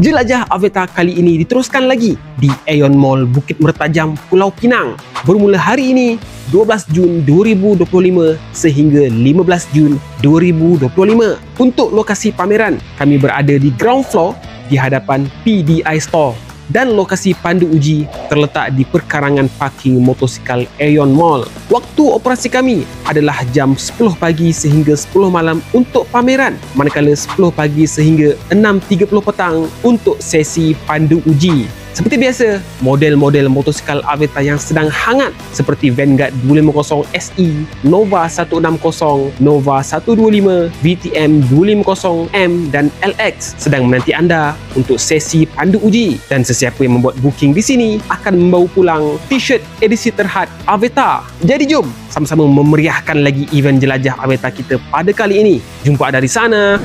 Jelajah Aveta kali ini diteruskan lagi di Aeon Mall Bukit Mertajam, Pulau Pinang bermula hari ini 12 Jun 2025 sehingga 15 Jun 2025. Untuk lokasi pameran, kami berada di ground floor di hadapan PDI Store dan lokasi pandu uji terletak di perkarangan parking motosikal Aeon Mall. Waktu operasi kami adalah jam 10 pagi sehingga 10 malam untuk pameran, manakala 10 pagi sehingga 6.30 petang untuk sesi pandu uji. Seperti biasa, model-model motosikal Aveta yang sedang hangat seperti Vanguard 250 SE, Nova 160, Nova 125, VTM 250M dan LX sedang menanti anda untuk sesi pandu uji. Dan sesiapa yang membuat booking di sini akan membawa pulang t-shirt edisi terhad Aveta. Jadi jom sama-sama memeriahkan lagi event jelajah Aveta kita pada kali ini. Jumpa dari sana.